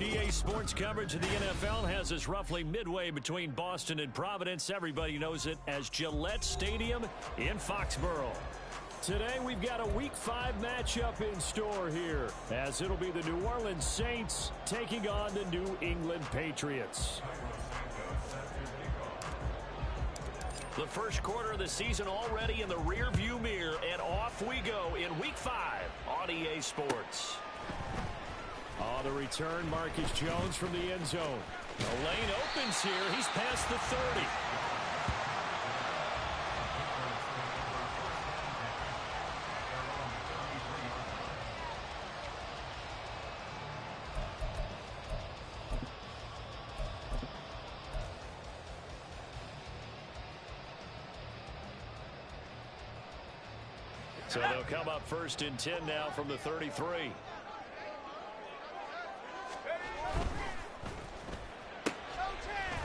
EA Sports coverage of the NFL has us roughly midway between Boston and Providence. Everybody knows it as Gillette Stadium in Foxborough. Today we've got a Week 5 matchup in store here, as it'll be the New Orleans Saints taking on the New England Patriots. The first quarter of the season already in the rearview mirror, and off we go in Week 5 on EA Sports. The return, Marcus Jones from the end zone. The lane opens here. He's past the 30. So they'll come up first and 10 now from the 33.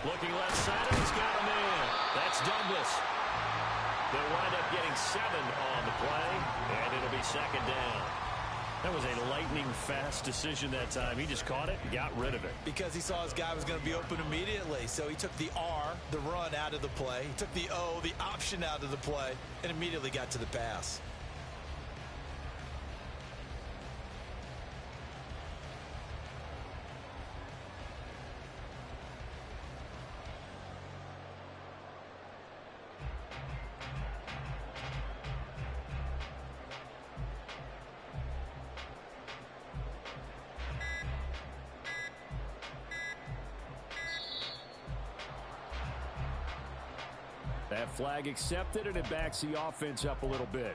Looking left side, he's got a man. That's Douglas. They'll wind up getting 7 on the play, and it'll be second down. That was a lightning-fast decision that time. He just caught it and got rid of it. Because he saw his guy was going to be open immediately. So he took the R, the run, out of the play. He took the O, the option, out of the play, and immediately got to the pass. That flag accepted, and it backs the offense up a little bit.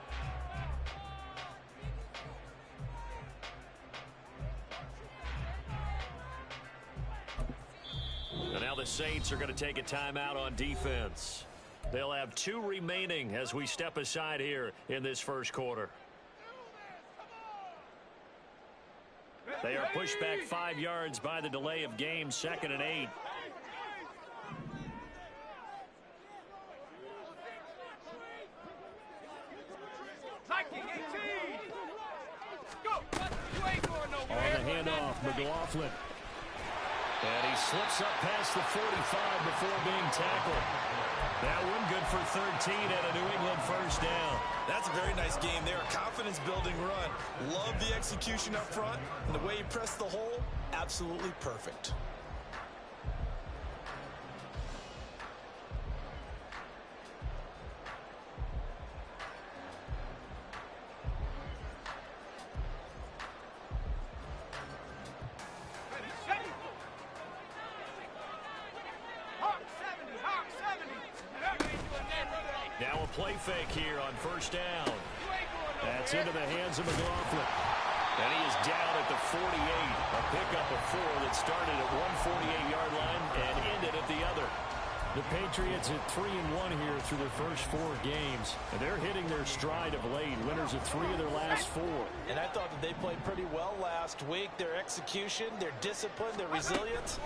And now the Saints are going to take a timeout on defense. They'll have 2 remaining as we step aside here in this first quarter. They are pushed back 5 yards by the delay of game, 2nd and 8. On the handoff, McLaughlin. And he slips up past the 45 before being tackled. That one good for 13 and a New England first down. That's a very nice game there. A confidence-building run. Love the execution up front. And the way he pressed the hole, absolutely perfect. Now a play fake here on first down. That's into the hands of McLaughlin. And he is down at the 48. A pickup of 4 that started at 148-yard line and ended at the other. The Patriots at 3-1 here through their first 4 games. And they're hitting their stride of late. Winners of 3 of their last 4. And I thought that they played pretty well last week. Their execution, their discipline, their resilience,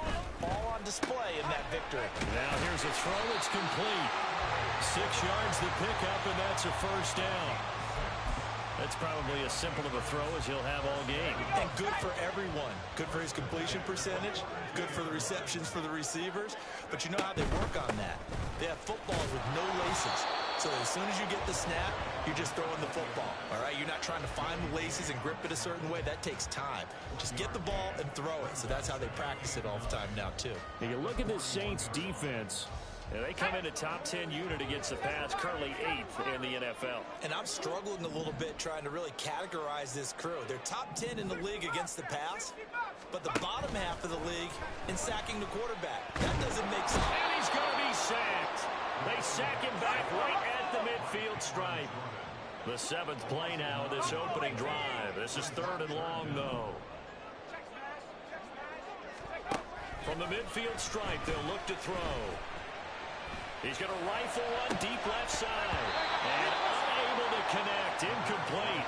all on display in that victory. Now here's a throw. It's complete. 6 yards the pickup, and that's a first down. That's probably as simple of a throw as he'll have all game. And good for everyone. Good for his completion percentage. Good for the receptions for the receivers. But you know how they work on that. They have footballs with no laces. So as soon as you get the snap, you're just throwing the football. All right? You're not trying to find the laces and grip it a certain way. That takes time. Just get the ball and throw it. So that's how they practice it all the time now, too. Now you look at this Saints defense. And they come in a top 10 unit against the pass, currently 8th in the NFL. And I'm struggling a little bit trying to really categorize this crew. They're top 10 in the league against the pass, but the bottom half of the league in sacking the quarterback. That doesn't make sense. And he's going to be sacked. They sack him back right at the midfield stripe. The 7th play now of this opening drive. This is 3rd and long, though. From the midfield stripe, they'll look to throw. He's going to rifle one deep left side. And unable to connect. Incomplete.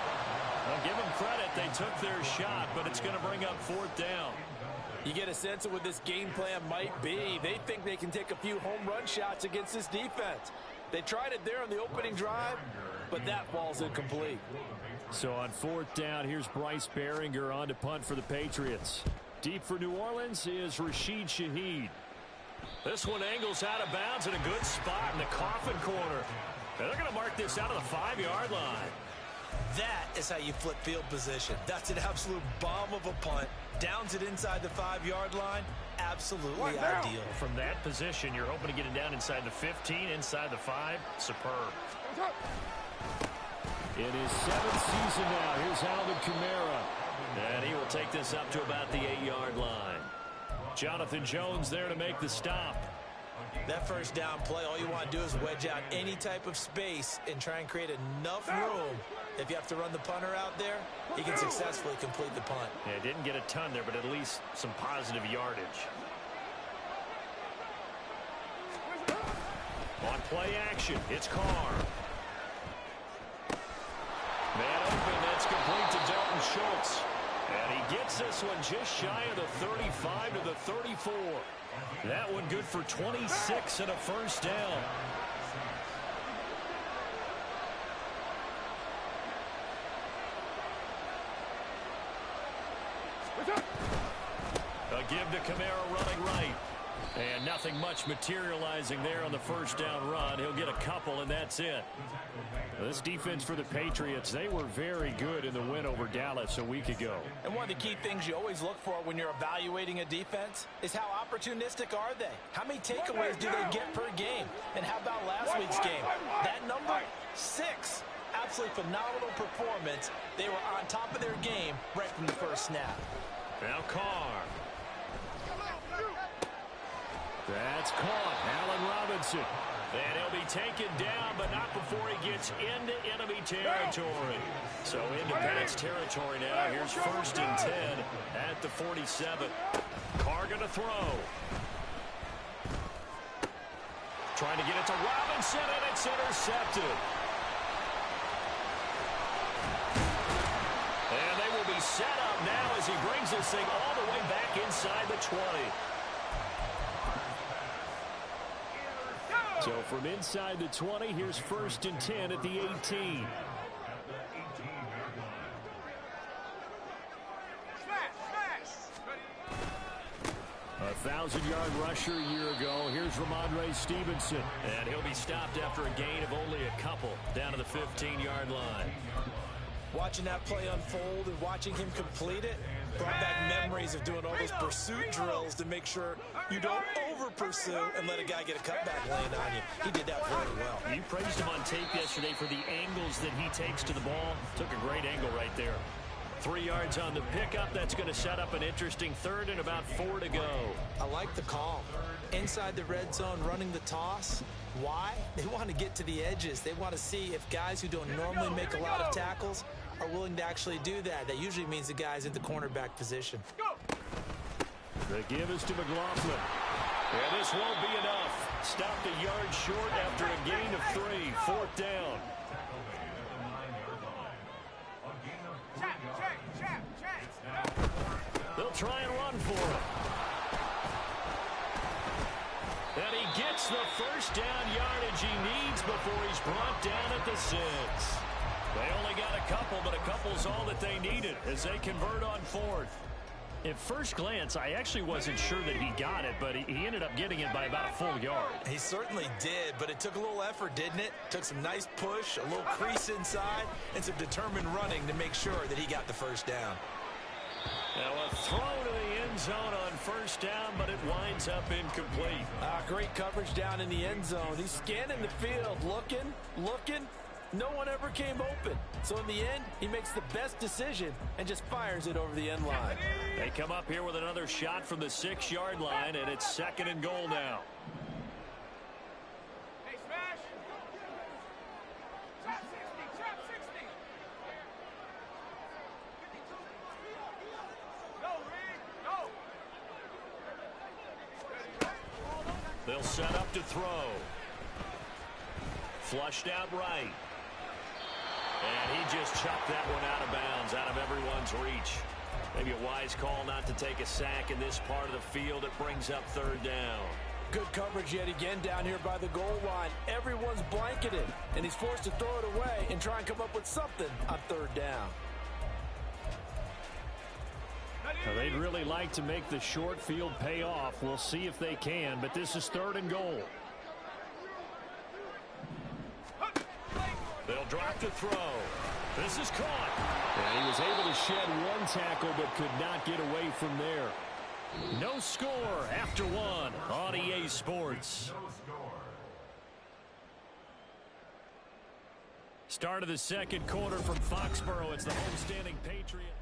I'll give them credit. They took their shot, but it's going to bring up 4th down. You get a sense of what this game plan might be. They think they can take a few home run shots against this defense. They tried it there on the opening drive, but that ball's incomplete. So on 4th down, here's Bryce Behringer on to punt for the Patriots. Deep for New Orleans is Rashid Shaheed. This one angles out of bounds in a good spot in the coffin corner. And they're going to mark this out of the 5-yard line. That is how you flip field position. That's an absolute bomb of a punt. Downs it inside the 5-yard line. Absolutely ideal. From that position, you're hoping to get it down inside the 15, inside the 5. Superb. In his 7th season now, here's Alvin Kamara. And he will take this up to about the 8-yard line. Jonathan Jones there to make the stop. That first down play, all you want to do is wedge out any type of space and try and create enough room. If you have to run the punter out there, he can successfully complete the punt. Yeah, didn't get a ton there, but at least some positive yardage. On play action, it's Carr. Man open, that's complete to Dalton Schultz. And he gets this one just shy of the 35 to the 34. That one good for 26 and a first down. A give to Kamara running right. And nothing much materializing there on the first down run. He'll get a couple, and that's it. This defense for the Patriots, they were very good in the win over Dallas a week ago. And one of the key things you always look for when you're evaluating a defense is how opportunistic are they? How many takeaways do they get per game? And how about last week's game? That number, 6. Absolutely phenomenal performance. They were on top of their game right from the first snap. Now Carr. That's caught. Allen Robinson. And he'll be taken down, but not before he gets into enemy territory. So into Pats territory now. Here's 1st and 10 at the 47. Carr going to throw. Trying to get it to Robinson, and it's intercepted. And they will be set up now as he brings this thing all the way back inside the 20. So from inside the 20, here's 1st and 10 at the 18. A 1,000-yard rusher a year ago. Here's Ramondre Stevenson. And he'll be stopped after a gain of only a couple down to the 15-yard line. Watching that play unfold and watching him complete it brought back memories of doing all those pursuit drills to make sure you don't over-pursue and let a guy get a cutback lane on you. He did that very well. You praised him on tape yesterday for the angles that he takes to the ball. Took a great angle right there. 3 yards on the pickup. That's going to set up an interesting 3rd and about 4 to go. I like the call. Inside the red zone, running the toss. Why? They want to get to the edges. They want to see if guys who don't normally make a lot of tackles are willing to actually do that. That usually means the guy's in the cornerback position. The give is to McLaughlin. And this won't be enough. Stopped a yard short after a gain of 3. 4th down. They'll try and run for it. And he gets the 1st down yardage he needs before he's brought down at the 6. They only got a couple, but a couple's all that they needed as they convert on 4th. At first glance, I actually wasn't sure that he got it, but he ended up getting it by about a full yard. He certainly did, but it took a little effort, didn't it? Took some nice push, a little crease inside, and some determined running to make sure that he got the 1st down. Now a throw to the end zone on 1st down, but it winds up incomplete. Great coverage down in the end zone. He's scanning the field, looking. No one ever came open. So in the end, he makes the best decision and just fires it over the end line. They come up here with another shot from the 6-yard line, and it's 2nd and goal now. Hey, Smash! Trap 60! Go, Reed, go! They'll set up to throw. Flushed out right. And he just chucked that one out of bounds, out of everyone's reach. Maybe a wise call not to take a sack in this part of the field. It brings up 3rd down. Good coverage yet again down here by the goal line. Everyone's blanketed, and he's forced to throw it away and try and come up with something on 3rd down. Now, they'd really like to make the short field pay off. We'll see if they can, but this is 3rd and goal. They'll drop to throw. This is caught. And he was able to shed 1 tackle, but could not get away from there. No score after 1 on EA Sports. Start of the 2nd quarter from Foxborough. It's the homestanding Patriot.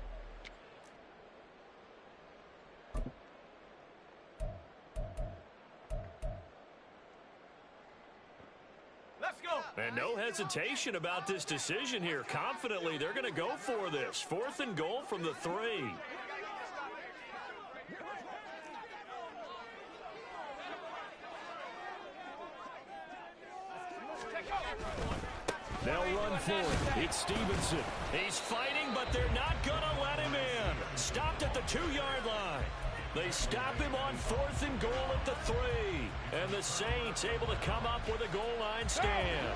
And no hesitation about this decision here. Confidently, they're going to go for this. 4th and goal from the 3. They'll run for it. It's Stevenson. He's fighting, but they're not going to let him in. Stopped at the 2-yard line. They stop him on 4th and goal at the 3. And the Saints able to come up with a goal line stand.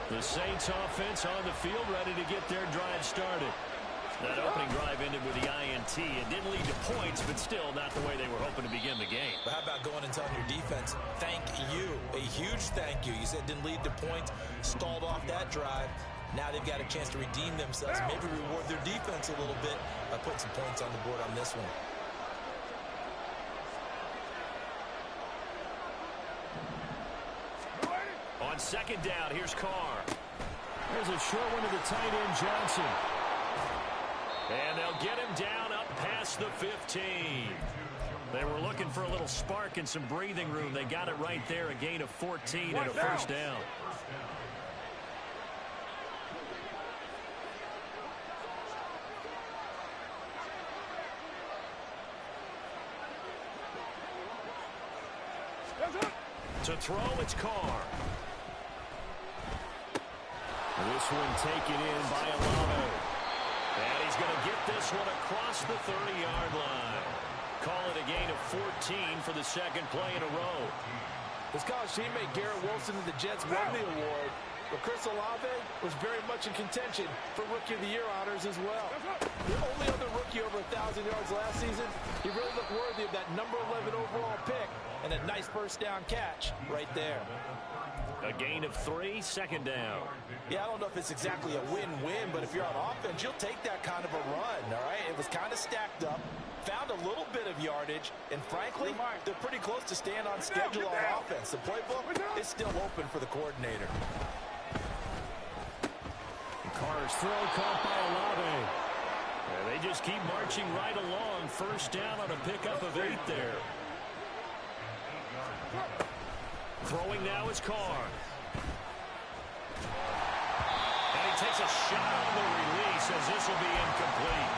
The Saints offense on the field ready to get their drive started. That opening drive ended with the INT. It didn't lead to points, but still not the way they were hoping to begin the game. But how about going and telling your defense, thank you, a huge thank you. You said it didn't lead to points, stalled off that drive. Now they've got a chance to redeem themselves, maybe reward their defense a little bit by putting some points on the board on this one. On 2nd down, here's Carr. There's a short one to the tight end, Johnson. And they'll get him down up past the 15. They were looking for a little spark and some breathing room. They got it right there, a gain of 14 and a first down. To throw, it's Carr. This one taken in by Olave. And he's going to get this one across the 30-yard line. Call it a gain of 14 for the second play in a row. His college teammate Garrett Wilson and the Jets won the award, but Chris Olave was very much in contention for Rookie of the Year honors as well. The only other rookie over 1,000 yards last season, he really looked worthy of that number 11 overall pick and a nice first down catch right there. A gain of 3, second down. Yeah, I don't know if it's exactly a win-win, but if you're on offense, you'll take that kind of a run, all right? It was kind of stacked up, found a little bit of yardage, and frankly, they're pretty close to staying on schedule on offense. The playbook is still open for the coordinator. Carr's throw caught by Olave. And they just keep marching right along. First down on a pickup of 8 there. Throwing now is Carr. And he takes a shot on the release as this will be incomplete.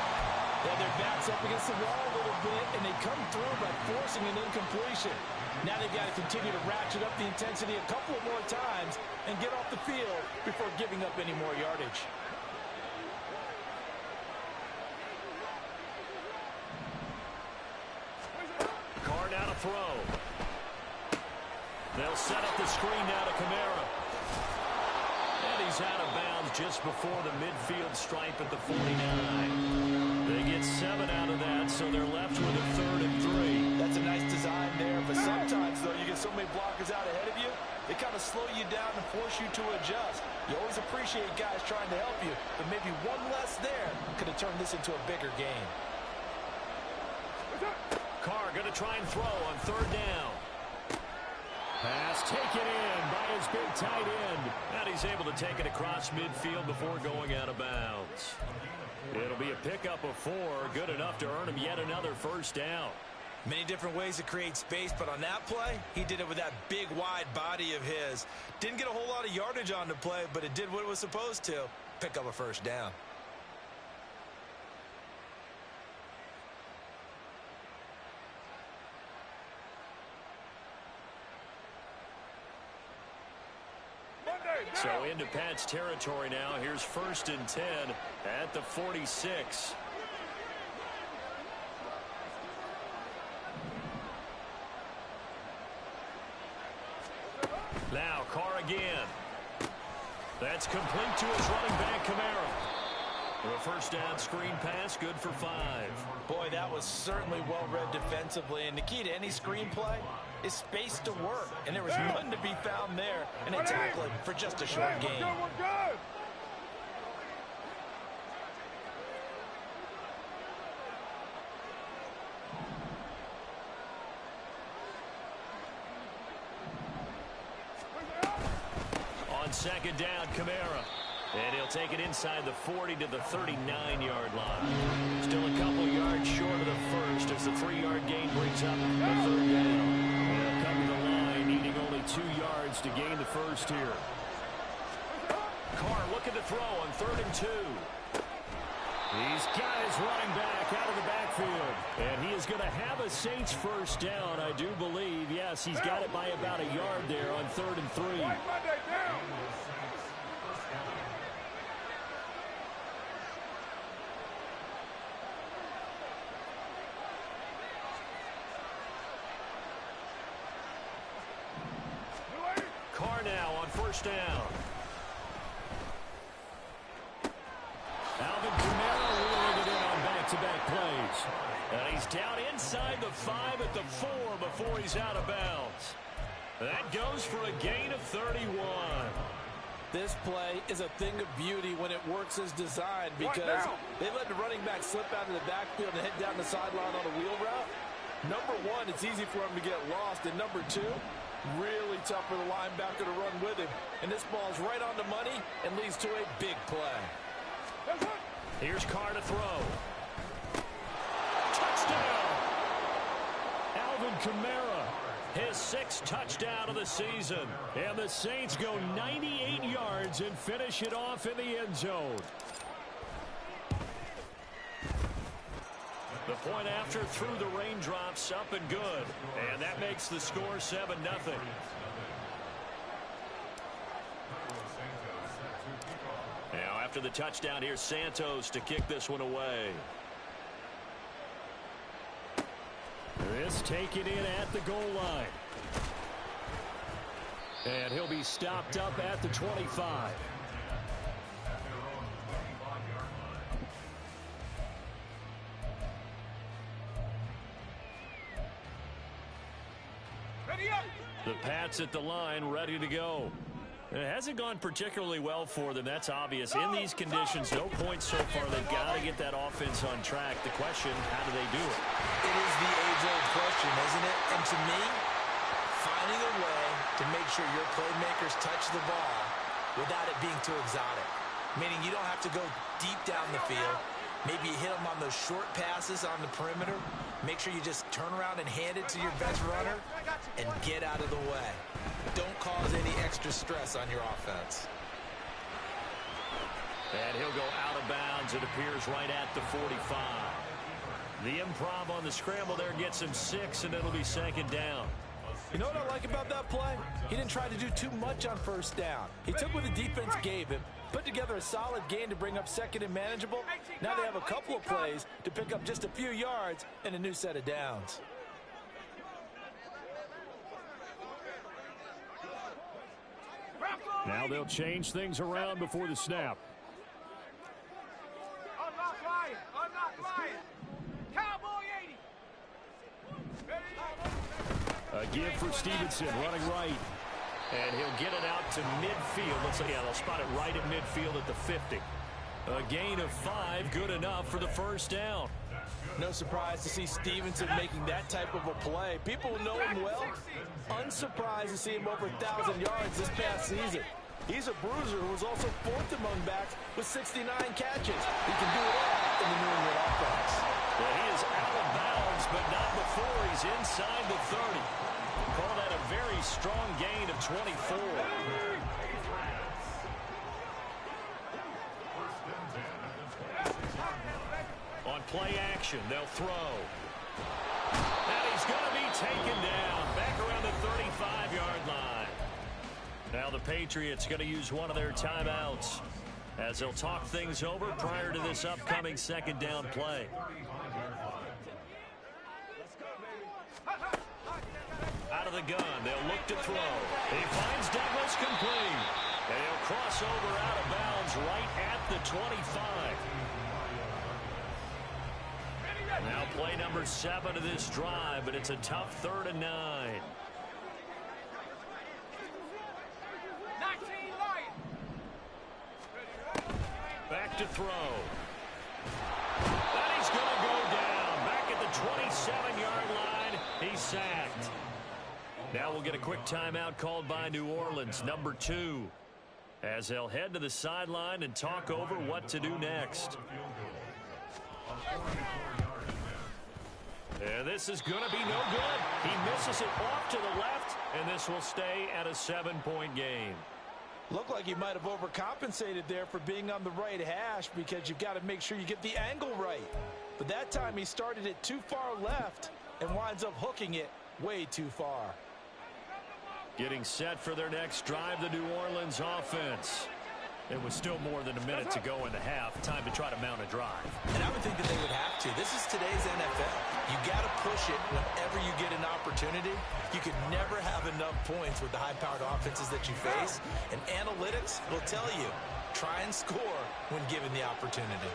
Well, their back's up against the wall a little bit, and they come through by forcing an incompletion. Now they've got to continue to ratchet up the intensity a couple of more times and get off the field before giving up any more yardage. Carr now to throw. They'll set up the screen now to Kamara. And he's out of bounds just before the midfield stripe at the 49. They get 7 out of that, so they're left with a 3rd and 3. That's a nice design there, but sometimes, though, you get so many blockers out ahead of you, they kind of slow you down and force you to adjust. You always appreciate guys trying to help you, but maybe one less there could have turned this into a bigger game. Carr going to try and throw on 3rd down. Pass taken in by his big tight end. And he's able to take it across midfield before going out of bounds. It'll be a pickup of 4, good enough to earn him yet another first down. Many different ways to create space, but on that play, he did it with that big, wide body of his. Didn't get a whole lot of yardage on the play, but it did what it was supposed to. Pick up a first down. So into Pat's territory now. Here's 1st and 10 at the 46. Now Carr again. That's complete to his running back, Kamara. A first down screen pass, good for 5. Boy, that was certainly well-read defensively, and the key to any screenplay is space to work, and there was none to be found there, and they tackle it for just a short gain. On 2nd down, Kamara. And he'll take it inside the 40 to the 39-yard line. Still a couple yards short of the first as the 3-yard gain brings up the 3rd down. They'll come to the line, needing only 2 yards to gain the first here. Carr looking to throw on 3rd and 2. He's got his running back out of the backfield. And he is going to have a Saints first down, I do believe. Yes, he's got it by about a yard there on 3rd and 3. Carr now on 1st down. Alvin Kamara reeling it in on back-to-back plays. And he's down inside the 5 at the 4 before he's out of bounds. That goes for a gain of 31. This play is a thing of beauty when it works as designed because they let the running back slip out of the backfield and head down the sideline on a wheel route. Number 1, it's easy for him to get lost. And number 2, really tough for the linebacker to run with him. And this ball's right on the money and leads to a big play. Here's Carr to throw. Touchdown! Alvin Kamara, his 6th touchdown of the season. And the Saints go 98 yards and finish it off in the end zone. The point after through the raindrops, up and good. And that makes the score 7-0. Now after the touchdown, here's Santos to kick this one away. This taken in at the goal line. And he'll be stopped up at the 25. The Pats at the line, ready to go. It hasn't gone particularly well for them, that's obvious. In these conditions, no points so far. They've got to get that offense on track. The question, how do they do it? It is the age-old question, isn't it? And to me, finding a way to make sure your playmakers touch the ball without it being too exotic. Meaning you don't have to go deep down the field. Maybe you hit them on those short passes on the perimeter. Make sure you just turn around and hand it to your best runner and get out of the way. Don't cause any extra stress on your offense. And he'll go out of bounds. It appears right at the 45. The improv on the scramble there gets him 6, and it'll be 2nd down. You know what I like about that play? He didn't try to do too much on 1st down. He took what the defense gave him, put together a solid gain to bring up 2nd and manageable. Now they have a couple of plays to pick up just a few yards and a new set of downs. Now they'll change things around before the snap. Unlock Ryan. Unlock Ryan. Cowboy 80. A give for Stevenson, running right. And he'll get it out to midfield. Let's say, yeah, they'll spot it right at midfield at the 50. A gain of 5, good enough for the 1st down. No surprise to see Stevenson making that type of a play. People who know him well, unsurprised to see him over 1,000 yards this past season. He's a bruiser who was also 4th among backs with 69 catches. He can do it all in the New England offense. Well, he is out of bounds, but not before he's inside the 30. Call that a very strong gain of 24. On play action, they'll throw. And he's going to be taken down back around the 35-yard line. Now the Patriots going to use one of their timeouts as they'll talk things over prior to this upcoming 2nd down play. Out of the gun, they'll look to throw. He finds Douglas complete. And he'll cross over out of bounds right at the 25. Now play number 7 of this drive, but it's a tough 3rd and 9. 19 Lions. Back to throw. And he's going to go down. Back at the 27-yard line. He's sacked. Now we'll get a quick timeout called by New Orleans, number 2, as they'll head to the sideline and talk over what to do next. And this is going to be no good. He misses it off to the left, and this will stay at a 7-point game. Looked like he might have overcompensated there for being on the right hash because you've got to make sure you get the angle right. But that time he started it too far left and winds up hooking it way too far. Getting set for their next drive, the New Orleans offense. It was still more than a minute to go in the half. Time to try to mount a drive. And I would think that they would have to. This is today's NFL. You got to push it whenever you get an opportunity. You could never have enough points with the high-powered offenses that you face. And analytics will tell you, try and score when given the opportunity.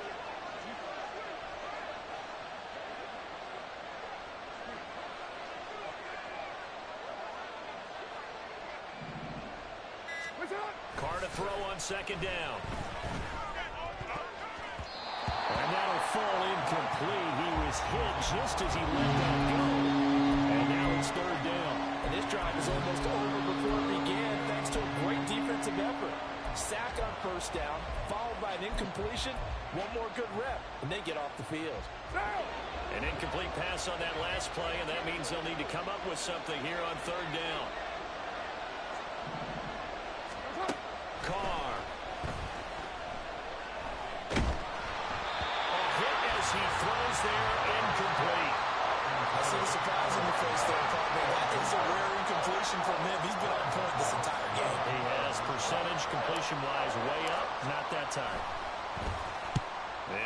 Carr to throw on 2nd down. And that'll fall incomplete. He was hit just as he let that go. And now it's 3rd down. And this drive is almost over before it began thanks to a great defensive effort. Sack on first down, followed by an incompletion. One more good rep, and they get off the field. An incomplete pass on that last play, and that means they'll need to come up with something here on third down. Carr. A hit as he throws there, incomplete. I see the surprise in the face there, partner. That is a rare incompletion from him. He's been on point this entire game. He has percentage completion-wise way up, not that time.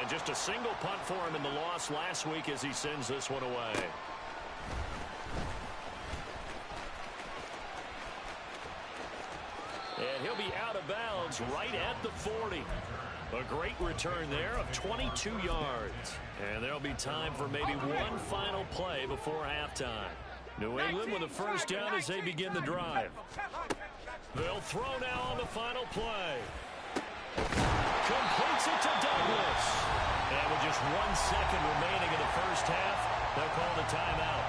And just a single punt for him in the loss last week as he sends this one away. And he'll be out of bounds right at the 40. A great return there of 22 yards. And there'll be time for maybe one final play before halftime. New England with a first down as they begin the drive. They'll throw now on the final play. Completes it to Douglas. And with just 1 second remaining in the first half, they'll call the timeout.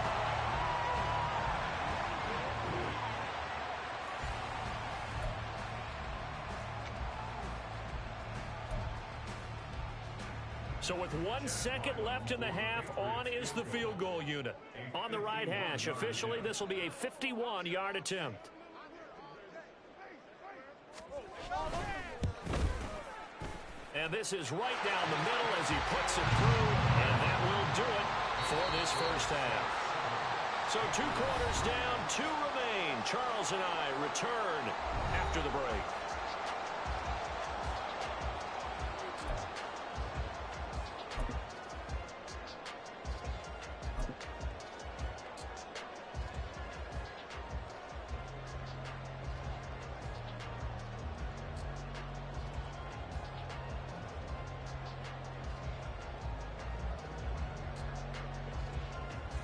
So with 1 second left in the half, on is the field goal unit. On the right hash, officially this will be a 51-yard attempt. And this is right down the middle as he puts it through, and that will do it for this first half. So 2 quarters down, 2 remain. Charles and I return after the break.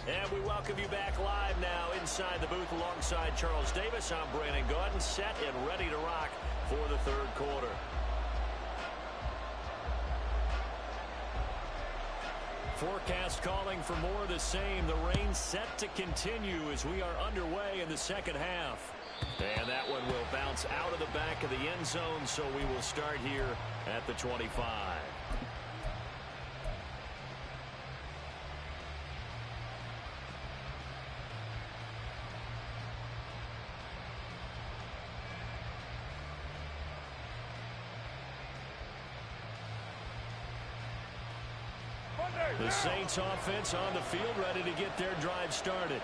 And we welcome you back live now inside the booth alongside Charles Davis. I'm Brandon Gaudin, set and ready to rock for the third quarter. Forecast calling for more of the same. The rain set to continue as we are underway in the second half. And that one will bounce out of the back of the end zone, so we will start here at the 25. The Saints offense on the field ready to get their drive started.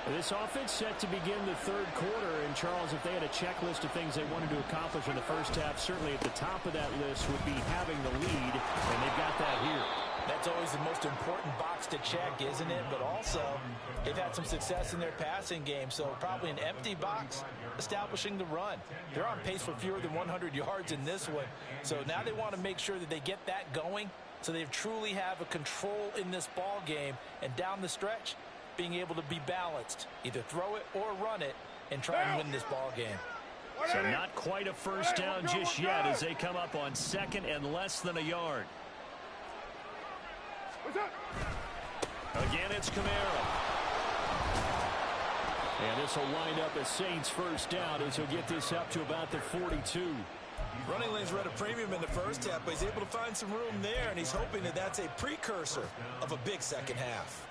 This offense set to begin the third quarter. And Charles, if they had a checklist of things they wanted to accomplish in the first half, certainly at the top of that list would be having the lead, and they've got that here. That's always the most important box to check, isn't it? But also, they've had some success in their passing game, so probably an empty box establishing the run. They're on pace for fewer than 100 yards in this one, so now they want to make sure that they get that going so they truly have a control in this ball game, and down the stretch, being able to be balanced, either throw it or run it, and try and win this ball game. So not quite a first down just yet as they come up on second and less than a yard. Again, it's Kamara. And this will wind up a Saints first down as he'll get this up to about the 42. Running lanes were at a premium in the first half, but he's able to find some room there, and he's hoping that that's a precursor of a big second half.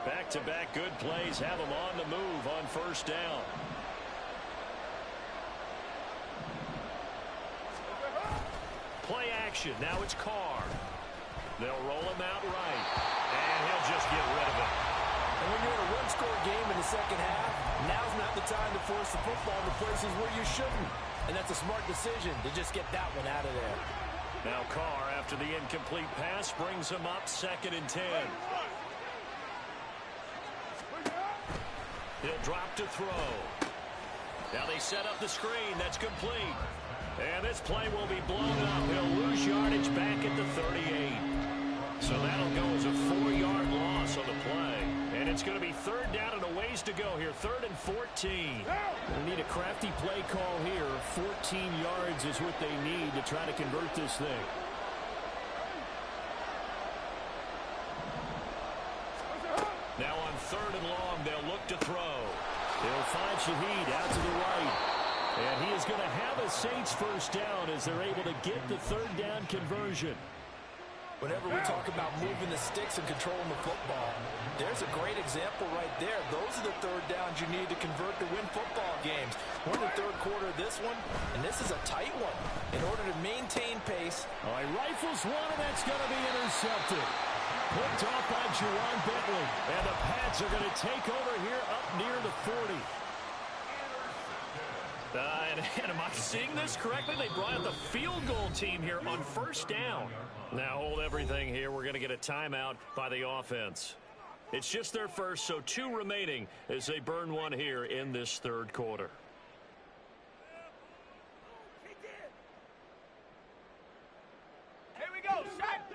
Back-to-back good plays have him on the move on first down. Play action. Now it's Carr. They'll roll him out right. And he'll just get rid of it. And when you're in a one-score game in the second half, now's not the time to force the football to places where you shouldn't. And that's a smart decision to just get that one out of there. Now Carr, after the incomplete pass, brings him up 2nd and 10. He'll drop to throw. Now they set up the screen. That's complete. And this play will be blown up. He'll lose yardage back at the 38. So that'll go as a 4-yard loss on the play. And it's going to be third down and a ways seconds to go here. 3rd and 14. They need a crafty play call here. 14 yards is what they need to try to convert this thing. Now on 3rd and long, they'll look to throw. They'll find Shaheed out to the right. And he is going to have a Saints first down as they're able to get the 3rd down conversion. Whenever we talk about moving the sticks and controlling the football, there's a great example right there. Those are the 3rd downs you need to convert to win football games. We're in the 3rd quarter of this one, and this is a tight one. In order to maintain pace. All right, rifles one, and that's going to be intercepted. Picked off by Juwan Bentley. And the Pats are going to take over here up near the 40. And am I seeing this correctly? They brought out the field goal team here on 1st down. Now hold everything here. We're going to get a timeout by the offense. It's just their first, so 2 remaining as they burn one here in this 3rd quarter. Here we go, set.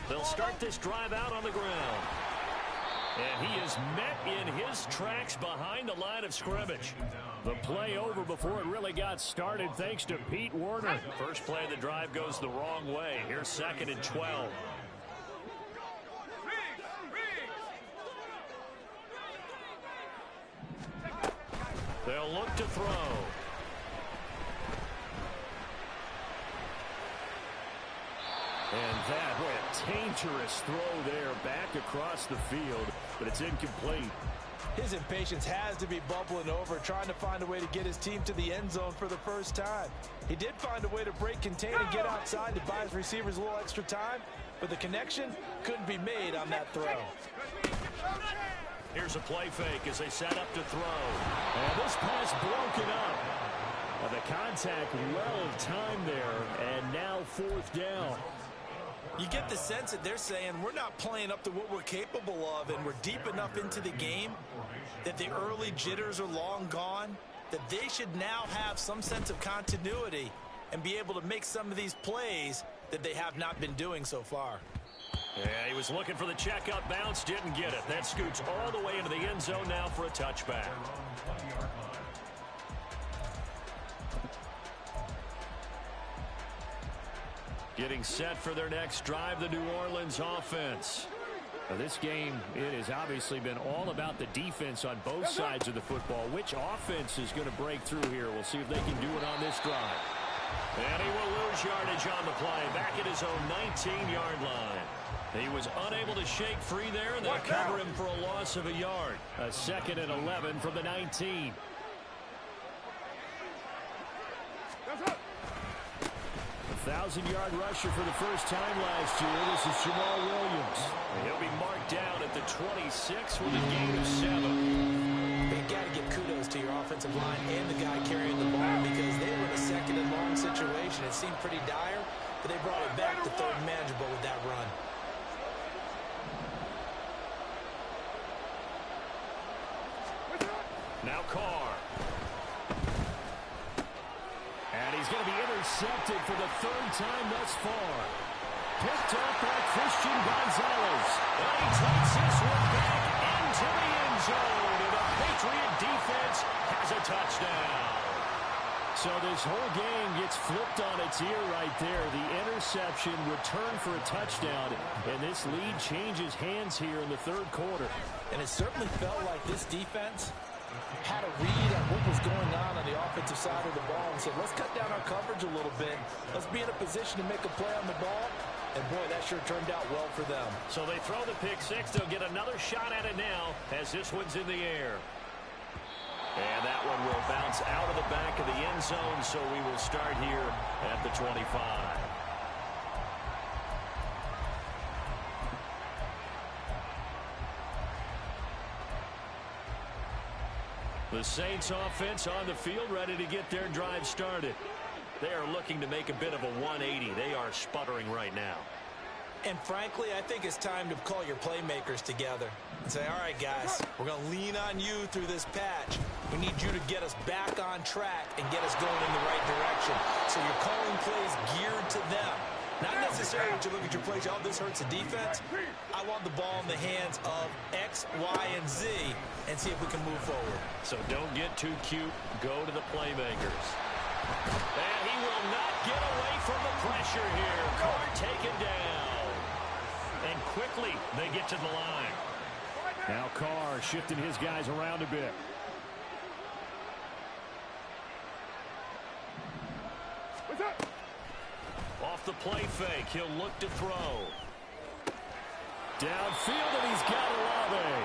They'll start this drive out on the ground. And he is met in his tracks behind the line of scrimmage. The play over before it really got started thanks to Pete Werner. First play of the drive goes the wrong way. Here's 2nd and 12. They'll look to throw. And that, boy, a dangerous throw there back across the field, but it's incomplete. His impatience has to be bubbling over, trying to find a way to get his team to the end zone for the first time. He did find a way to break contain and get outside to buy his receivers a little extra time, but the connection couldn't be made on that throw. Here's a play fake as they set up to throw. And this pass broken up. And the contact well timed there, and now 4th down. You get the sense that they're saying we're not playing up to what we're capable of, and we're deep enough into the game that the early jitters are long gone, that they should now have some sense of continuity and be able to make some of these plays that they have not been doing so far. Yeah, he was looking for the check-up bounce, didn't get it. That scoots all the way into the end zone now for a touchback. Getting set for their next drive, the New Orleans offense. Now this game, it has obviously been all about the defense on both sides of the football. Which offense is going to break through here? We'll see if they can do it on this drive. And he will lose yardage on the play, back at his own 19-yard line. He was unable to shake free there, and they'll cover him for a loss of a yard. A 2nd and 11 from the 19. A 1,000-yard rusher for the first time last year. This is Jamal Williams. He'll be marked down at the 26 with a gain of 7. You got to give kudos to your offensive line and the guy carrying the ball, because they were in a 2nd and long situation. It seemed pretty dire, but they brought it back to 3rd and manageable with that run. Now Carr. And he's going to be intercepted for the 3rd time thus far. Picked up by Christian Gonzalez. And he takes this one back into the end zone. And the Patriot defense has a touchdown. So this whole game gets flipped on its ear right there. The interception returned for a touchdown. And this lead changes hands here in the 3rd quarter. And it certainly felt like this defense had a read on what was going on the offensive side of the ball and said, let's cut down our coverage a little bit. Let's be in a position to make a play on the ball. And, boy, that sure turned out well for them. So they throw the pick six. They'll get another shot at it now as this one's in the air. And that one will bounce out of the back of the end zone, so we will start here at the 25. The Saints offense on the field, ready to get their drive started. They are looking to make a bit of a 180. They are sputtering right now. And frankly, I think it's time to call your playmakers together and say, all right, guys, we're going to lean on you through this patch. We need you to get us back on track and get us going in the right direction. So you're calling plays geared to them. Not necessarily that you look at your plays, oh, this hurts the defense. I want the ball in the hands of X, Y, and Z and see if we can move forward. So don't get too cute. Go to the playmakers. And he will not get away from the pressure here. Carr taken down. And quickly they get to the line. Now Carr shifting his guys around a bit. Off the play fake, he'll look to throw. Downfield, and he's got Olave.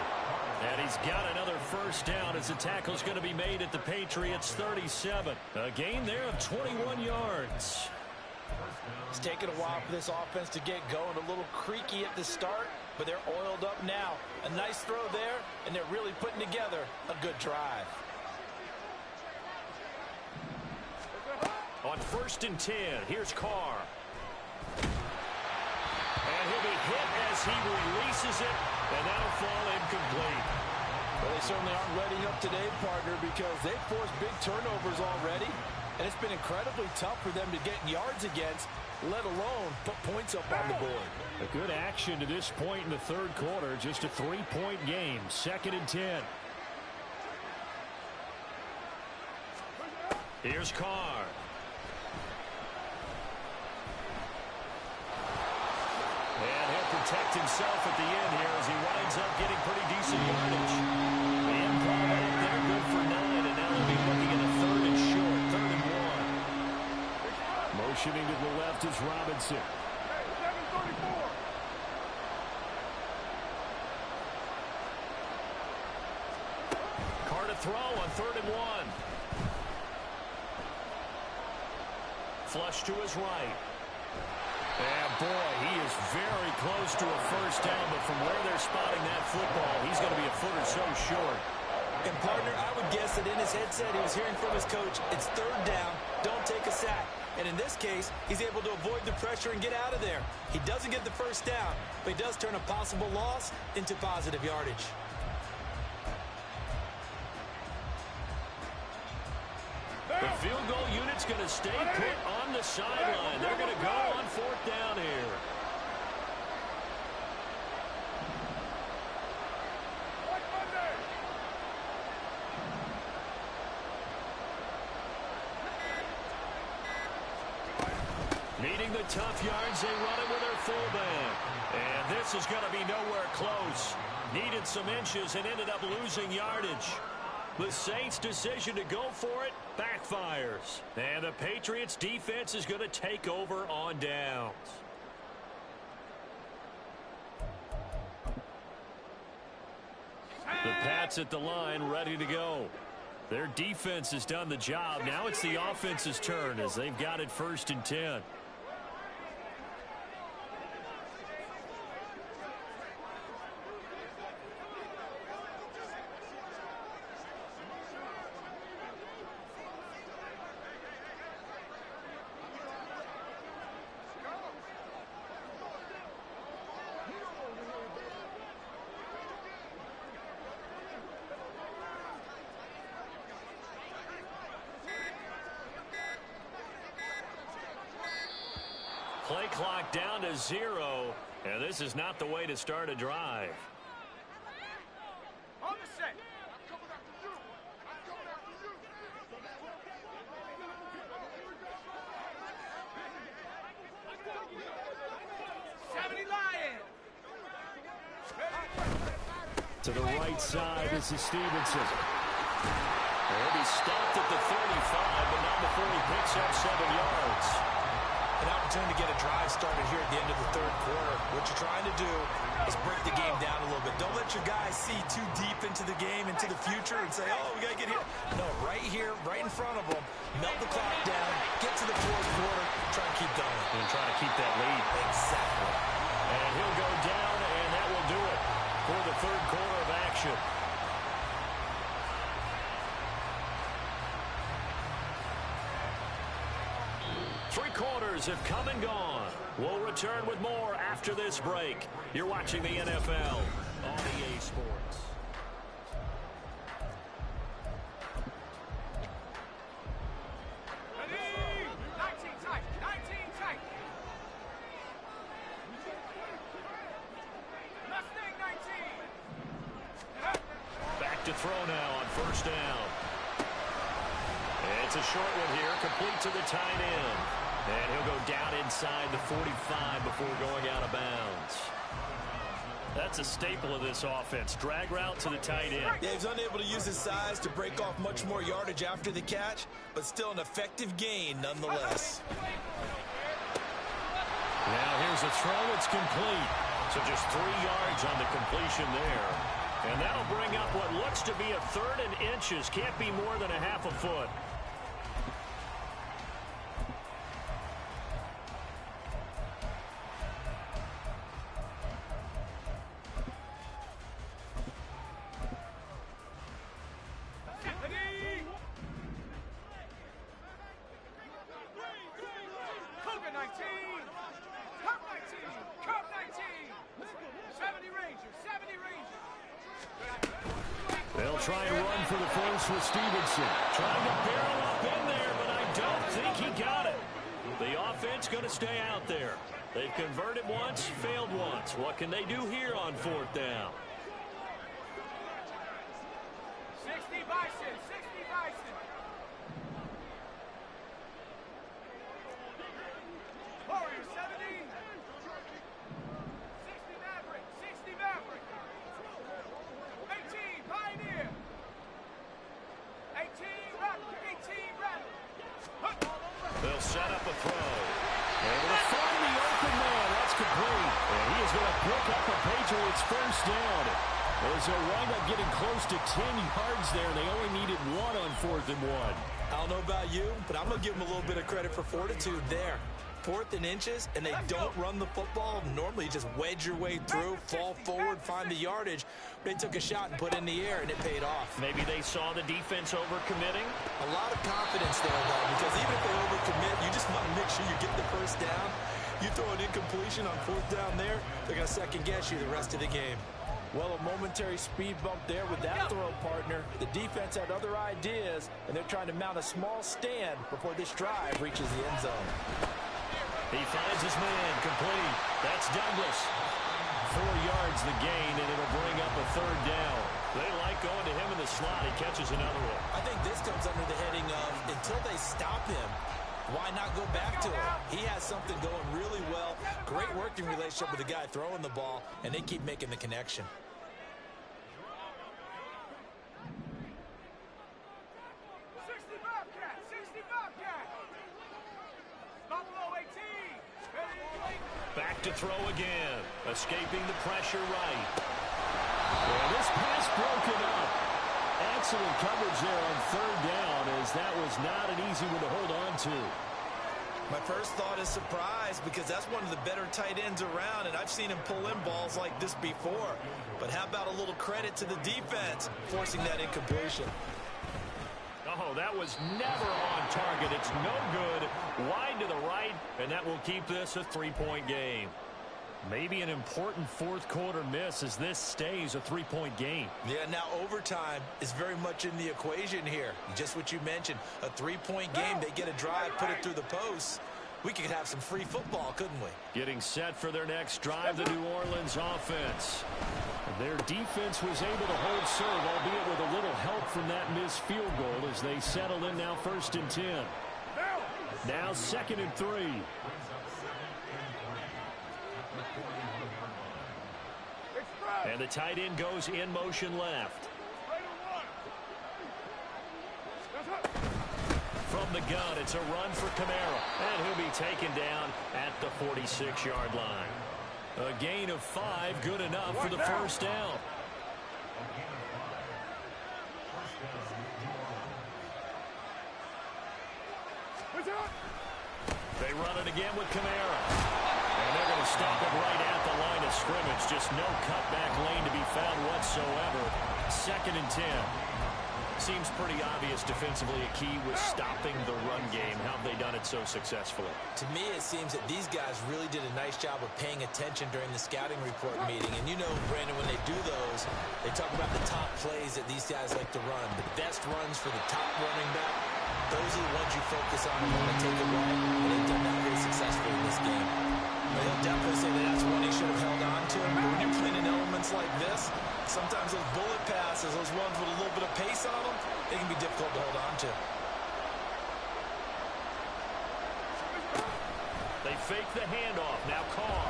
And he's got another first down as the tackle's going to be made at the Patriots' 37. A gain there of 21 yards. It's taken a while for this offense to get going. A little creaky at the start, but they're oiled up now. A nice throw there, and they're really putting together a good drive. On 1st and 10, here's Carr. And he'll be hit as he releases it, and that'll fall incomplete. Well, they certainly aren't letting up today, partner, because they've forced big turnovers already, and it's been incredibly tough for them to get yards against, let alone put points up on the board. A good action to this point in the third quarter. Just a 3-point game. 2nd and 10. Here's Carr. And he'll protect himself at the end here as he winds up getting pretty decent yardage. And ball up there, good for 9, and now they'll be looking at a 3rd and short, 3rd and 1. Motioning to the left is Robinson. Carr to throw on 3rd and 1. Flush to his right. And boy, he is very close to a first down, but from where they're spotting that football, he's going to be a foot or so short. And partner, I would guess that in his headset he was hearing from his coach, it's 3rd down, don't take a sack. And in this case, he's able to avoid the pressure and get out of there. He doesn't get the first down, but he does turn a possible loss into positive yardage. The field goal unit's going to stay put on the sideline. They're going to go on 4th down here. Needing the tough yards, they run it with their fullback. And this is going to be nowhere close. Needed some inches and ended up losing yardage. The Saints' decision to go for it backfires. And the Patriots' defense is going to take over on downs. The Pats at the line, ready to go. Their defense has done the job. Now it's the offense's turn as they've got it 1st and 10. Play clock down to 0, and this is not the way to start a drive. On the set. I'm coming after you. I'm coming after you. 70 Lions. To the right side, this is Stevenson. He'll be stopped at the 35, but not before he picks up 7 yards. An opportunity to get a drive started here at the end of the third quarter. What you're trying to do is break the game down a little bit. Don't let your guys see too deep into the game, into the future, and say, oh, we got to get here. No, right here, right in front of them, melt the clock down, get to the fourth quarter, try to keep going. And try to keep that lead. Exactly. And he'll go down, and that will do it for the third quarter of action. quarters have come and gone. We'll return with more after this break. You're watching the NFL on EA Sports. To throw now on first down. It's a short one here, complete to the tight end. And he'll go down inside the 45 before going out of bounds. That's a staple of this offense. Drag route to the tight end. Yeah, he's unable to use his size to break off much more yardage after the catch, but still an effective gain nonetheless. Now here's a throw. It's complete. So just 3 yards on the completion there. And that'll bring up what looks to be a 3rd and inches. Can't be more than a half a foot. They'll try and run for the first with Stevenson. Trying to barrel up in there, but I don't think he got it. The offense going to stay out there. They've converted once, failed once. What can they do here on 4th down? 60 Bison, 60 Bison. Warriors 70. 60 Maverick, 60 Maverick. 18 Pioneer. 18 Raptor, 18 Raptor. They'll set up a throw. And they'll find the open man. That's complete. And he is going to pick up the Patriots first down. As they'll wind up getting close to 10 yards there. They only needed 1 on 4th and 1. I don't know about you, but I'm going to give them a little bit of credit for fortitude there. 4th and inches, and they don't run the football. Normally, you just wedge your way through, fall forward, find the yardage. They took a shot and put it in the air, and it paid off. Maybe they saw the defense overcommitting. A lot of confidence there, though, because even if they overcommit, you just want to make sure you get the first down. You throw an incompletion on 4th down there, they're going to second-guess you the rest of the game. Well, a momentary speed bump there with that throw, partner. The defense had other ideas, and they're trying to mount a small stand before this drive reaches the end zone. He finds his man, complete. That's Douglas. 4 yards the gain, and it'll bring up a 3rd down. They like going to him in the slot. He catches another one. I think this comes under the heading of until they stop him, why not go back to him? He has something going really well. Great working relationship with the guy throwing the ball, and they keep making the connection. Back to throw again. Escaping the pressure right. Well, this pass broken up. Excellent coverage there on 3rd down, as that was not an easy one to hold on to. My first thought is surprise, because that's one of the better tight ends around, and I've seen him pull in balls like this before. But how about a little credit to the defense forcing that incompletion? Oh, that was never on target. It's no good. Wide to the right, and that will keep this a 3-point game. Maybe an important 4th quarter miss as this stays a 3-point game. Yeah, now overtime is very much in the equation here. Just what you mentioned, a 3-point game. They get a drive, put it through the posts. We could have some free football, couldn't we? Getting set for their next drive, the New Orleans offense. Their defense was able to hold serve, albeit with a little help from that missed field goal as they settle in now 1st and 10. Now 2nd and 3. And the tight end goes in motion left. From the gun, it's a run for Kamara. And he'll be taken down at the 46-yard line. A gain of 5, good enough for the first down. They run it again with Kamara. And they're going to stop it right at the line of scrimmage. Just no cutback lane to be found whatsoever. 2nd and 10. Seems pretty obvious defensively. A key was stopping the run game. How have they done done it so successfully. To me, it seems that these guys really did a nice job of paying attention during the scouting report meeting. And you know, Brandon, when they do those, they talk about the top plays that these guys like to run, the best runs for the top running back. Those are the ones you focus on and want to take away, and they've done that very successfully in this game. They'll definitely say that that's one he should have held on to. But when you're playing in elements like this, sometimes those bullet passes, those ones with a little bit of pace on them, they can be difficult to hold on to. They fake the handoff. Now Carr.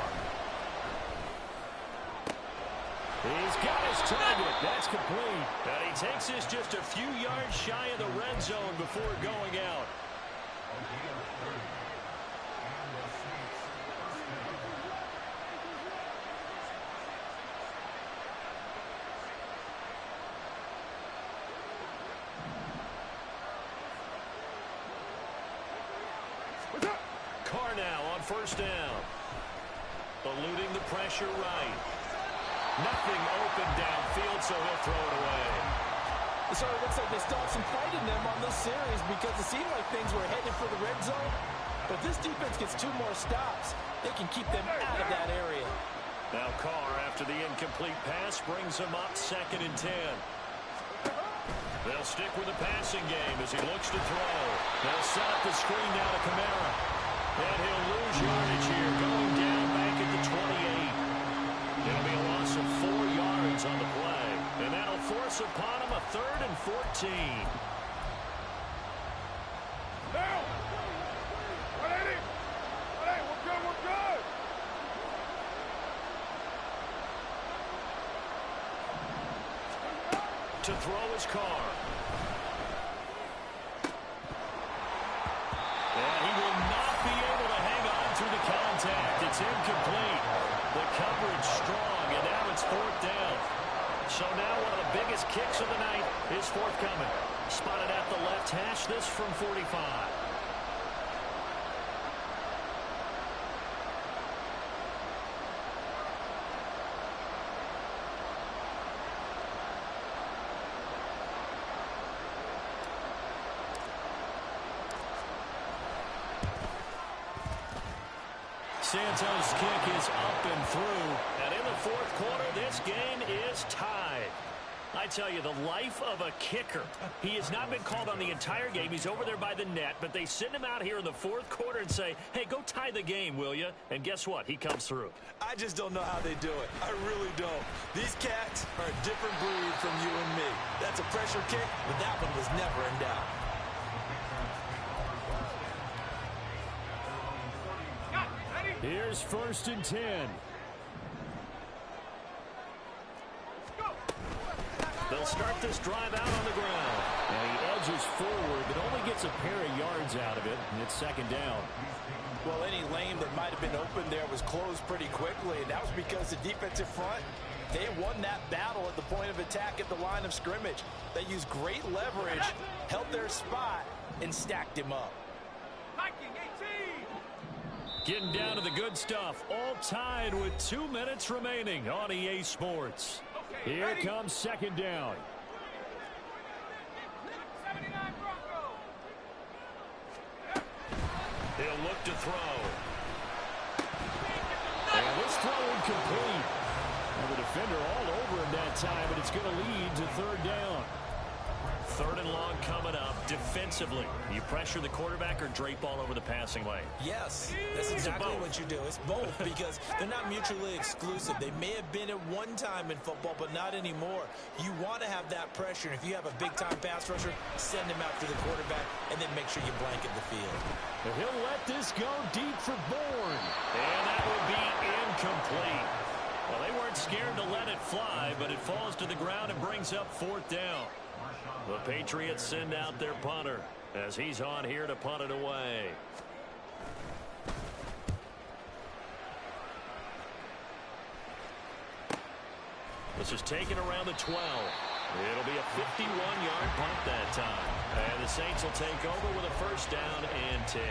He's got his target. That's complete. And he takes this just a few yards shy of the red zone before going out. Carr now on first down. Eluding the pressure right. Nothing open downfield, so he'll throw it away. So it looks like they still have some fight in them on this series because it seemed like things were headed for the red zone. But this defense gets 2 more stops. They can keep them out of that area. Now Carr, after the incomplete pass, brings him up 2nd and 10. They'll stick with the passing game as he looks to throw. They'll set up the screen now to Kamara. And he'll lose yardage here, going down back at the 28. It'll be a loss of 4 yards on the play. And that'll force upon him a 3rd and 14. Down! 180! 180, we're good, we're good! To throw his Carr. And he will not be able to hang on through the contact. It's incomplete. The coverage strong, and now it's 4th down. So now one of the biggest kicks of the night is forthcoming. Spotted at the left hash, this from 45. Santos' kick is up and through. And in the 4th quarter, this game is tied. I tell you, the life of a kicker. He has not been called on the entire game. He's over there by the net, but they send him out here in the 4th quarter and say, hey, go tie the game, will you? And guess what? He comes through. I just don't know how they do it. I really don't. These cats are a different breed from you and me. That's a pressure kick, but that one was never in doubt. Here's 1st and 10. They'll start this drive out on the ground. And he edges forward, but only gets a pair of yards out of it, and it's 2nd down. Well, any lane that might have been open there was closed pretty quickly, and that was because the defensive front, they won that battle at the point of attack at the line of scrimmage. They used great leverage, held their spot, and stacked him up. Getting down to the good stuff. All tied with 2 minutes remaining on EA Sports. Here comes 2nd down. He'll look to throw. And this throw incomplete. And the defender all over him that time, but it's going to lead to 3rd down. 3rd and long coming up. Defensively, you pressure the quarterback or drape all over the passing lane? Yes, that's exactly what you do. It's both because they're not mutually exclusive. They may have been at one time in football, but not anymore. You want to have that pressure. And if you have a big-time pass rusher, send him after the quarterback and then make sure you blanket the field. And he'll let this go deep for Bourne. And that will be incomplete. Well, they weren't scared to let it fly, but it falls to the ground and brings up 4th down. The Patriots send out their punter as he's on here to punt it away. This is taken around the 12. It'll be a 51-yard punt that time. And the Saints will take over with a 1st down and 10.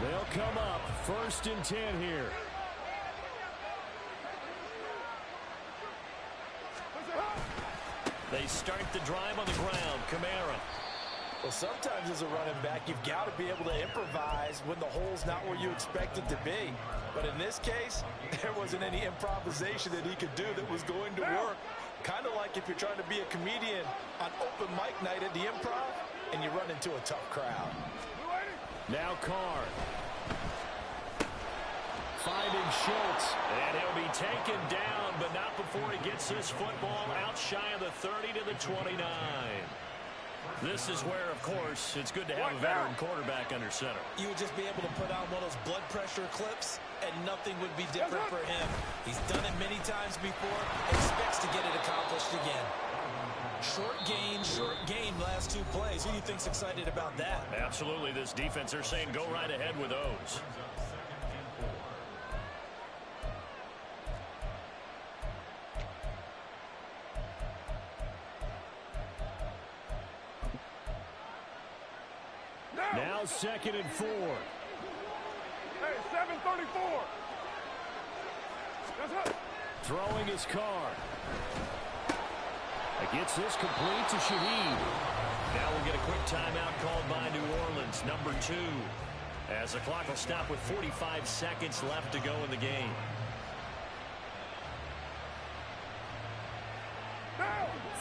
They'll come up 1st and 10 here. They start the drive on the ground. Kamara. Well, sometimes as a running back, you've got to be able to improvise when the hole's not where you expect it to be. But in this case, there wasn't any improvisation that he could do that was going to work. Kind of like if you're trying to be a comedian on open mic night at the Improv and you run into a tough crowd. Now Carr. Finding Schultz. And he'll be taken down, but not before he gets this football out shy of the 30 to the 29. This is where, of course, it's good to have a veteran quarterback under center. You would just be able to put on one of those blood pressure clips, and nothing would be different for him. He's done it many times before, expects to get it accomplished again. Short gain, last 2 plays. Who do you think's excited about that? Absolutely, this defense, they're saying go right ahead with those. Now 2nd and 4. Hey, 7:34. Throwing his Carr. Gets this complete to Shaheed. Now we'll get a quick timeout called by New Orleans, number 2. As the clock will stop with 45 seconds left to go in the game.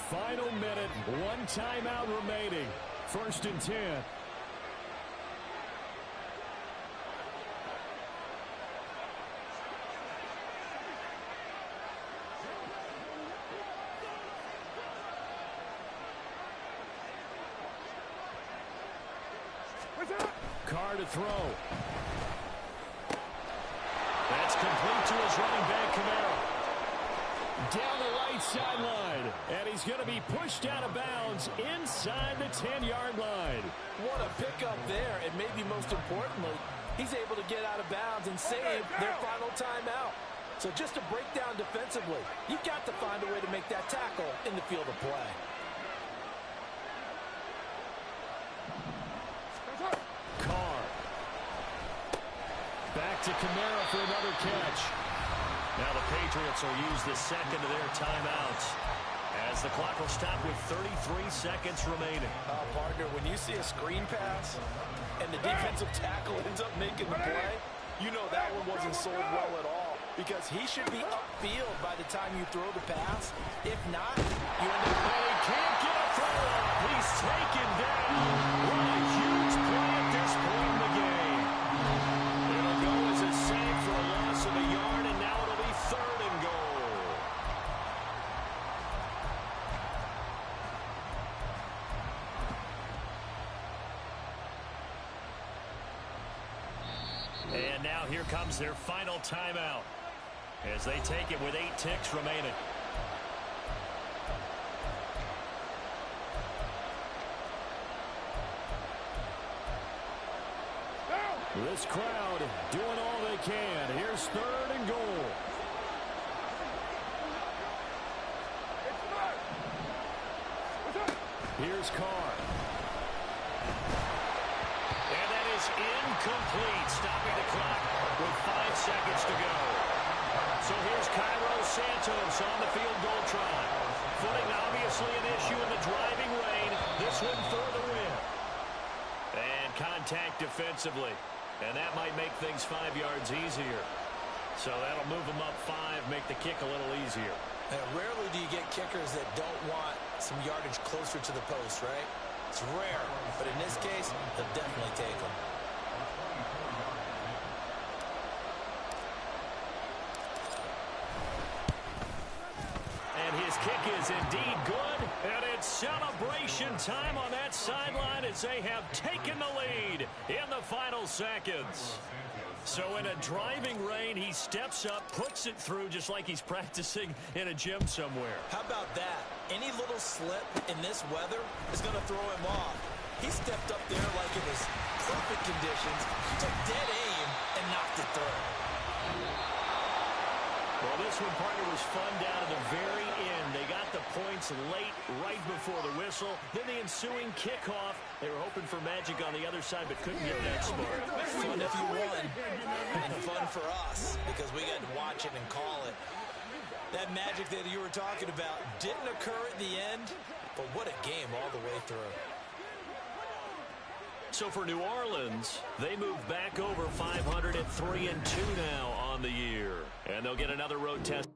Final minute, 1 timeout remaining. 1st and 10. Carr to throw. That's complete to his running back, Kamara. Down the right sideline. And he's going to be pushed out of bounds inside the 10-yard line. What a pickup there. And maybe most importantly, he's able to get out of bounds and save their final timeout. So just to break down defensively, you've got to find a way to make that tackle in the field of play. Back to Kamara for another catch. Now the Patriots will use the second of their timeouts as the clock will stop with 33 seconds remaining. Partner, when you see a screen pass and the defensive tackle ends up making the play, you know that one wasn't sold well at all because he should be upfield by the time you throw the pass. If not, you end up... He can't get a throw off. He's taken down. What a huge play at this point in the game. It'll go as a save for a loss of a yard, and now it'll be 3rd and goal. And now here comes their final timeout as they take it with 8 ticks remaining. This crowd doing all they can. Here's 3rd and goal. Here's Carr. And that is incomplete, stopping the clock with 5 seconds to go. So here's Cairo Santos on the field goal try. Footing obviously an issue in the driving rain. This one for the win. And contact defensively. And that might make things 5 yards easier. So that'll move them up 5, make the kick a little easier. And rarely do you get kickers that don't want some yardage closer to the post, right? It's rare, but in this case, they'll definitely take them. And his kick is indeed good. And it's celebration time on that sideline as they have taken the lead in the final seconds. So in a driving rain, he steps up, puts it through just like he's practicing in a gym somewhere. How about that? Any little slip in this weather is going to throw him off. He stepped up there like it was perfect conditions, took dead aim, and knocked it through. Well, this one, partner, was fun down to the very end. They got the points late, right before the whistle. Then the ensuing kickoff. They were hoping for magic on the other side, but couldn't get that smart. Fun if you won, and fun for us, because we got to watch it and call it. That magic that you were talking about didn't occur at the end, but what a game all the way through. So for New Orleans, they move back over 500 at 3-2 now on the year. And they'll get another road test.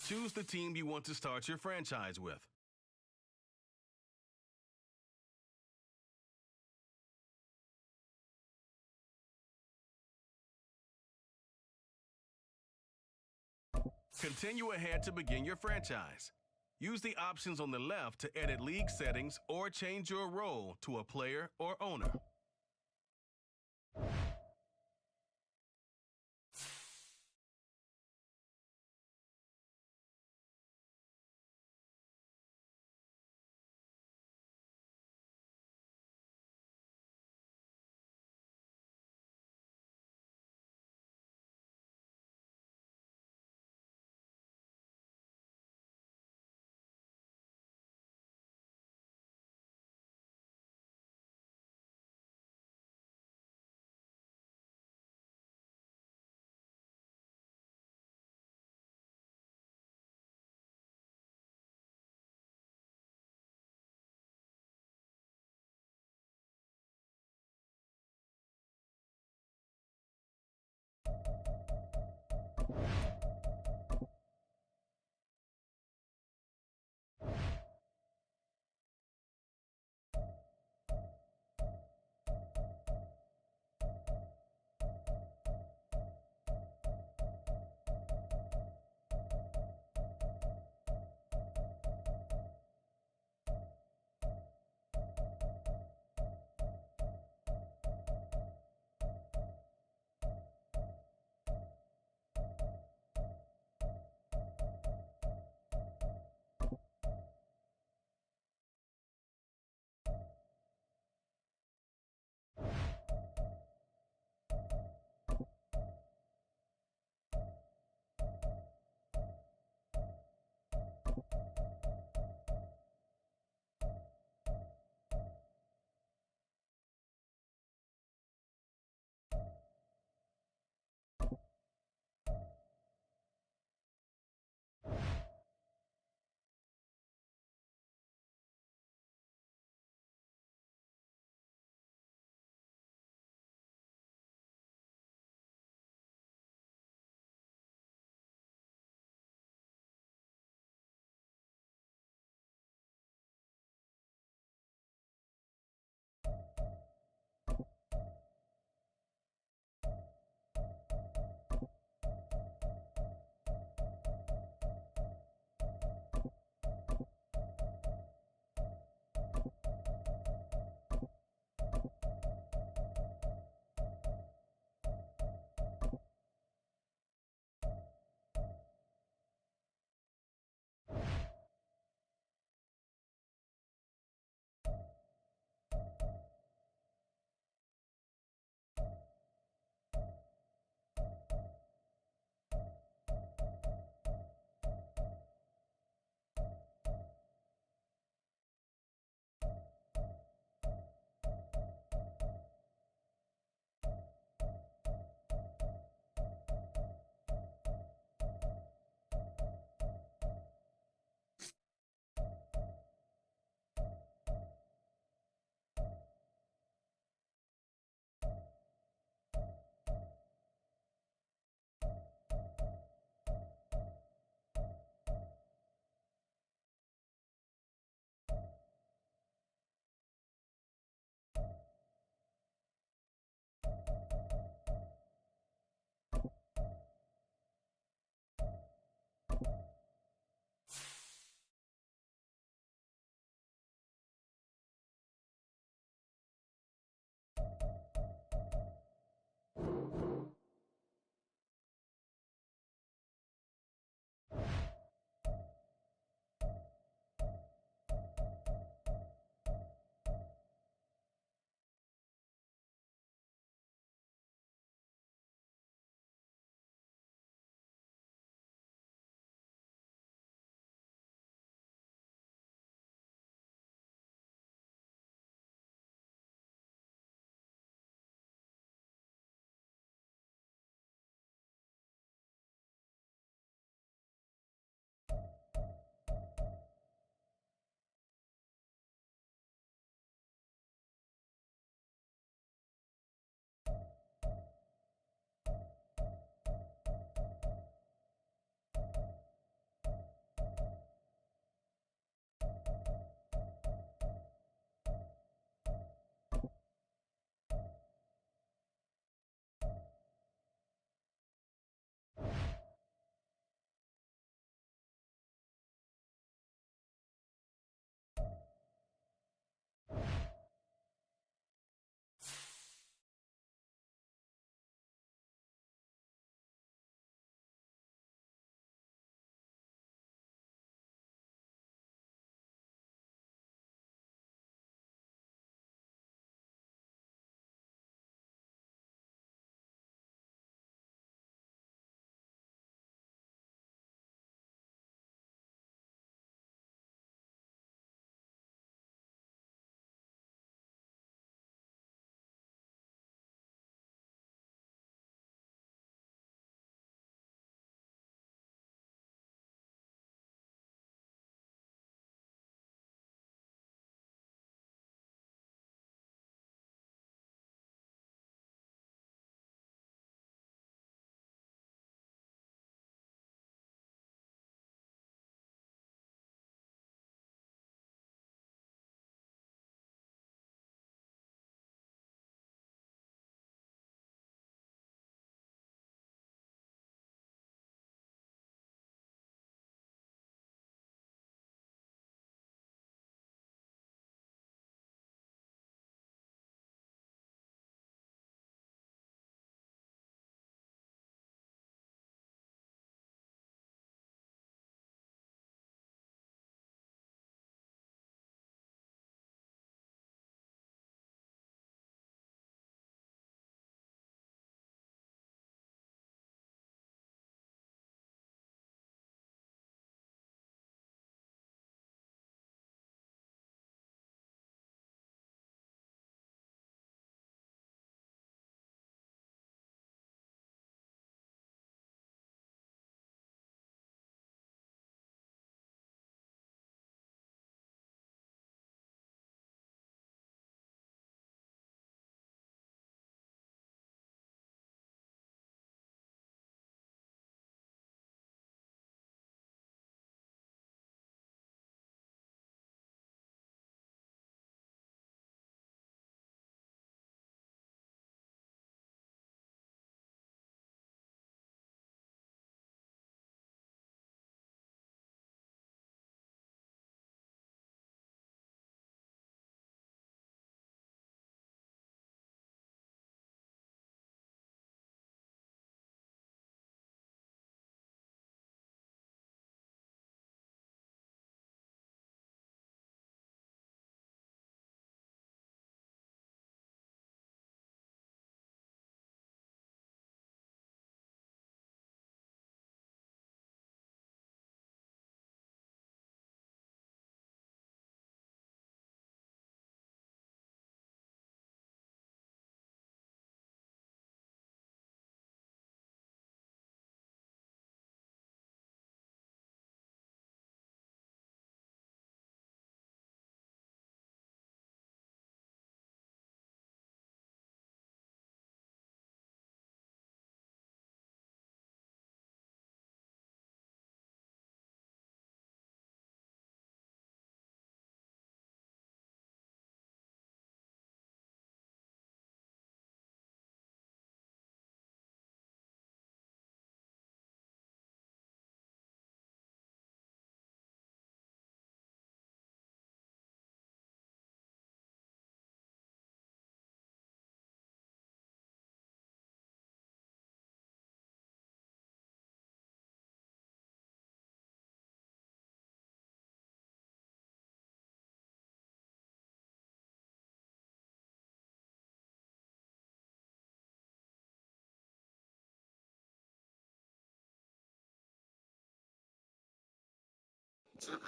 Choose the team you want to start your franchise with. Continue ahead to begin your franchise. Use the options on the left to edit league settings or change your role to a player or owner.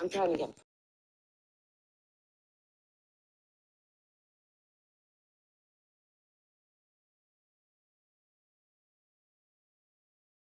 I'm trying to get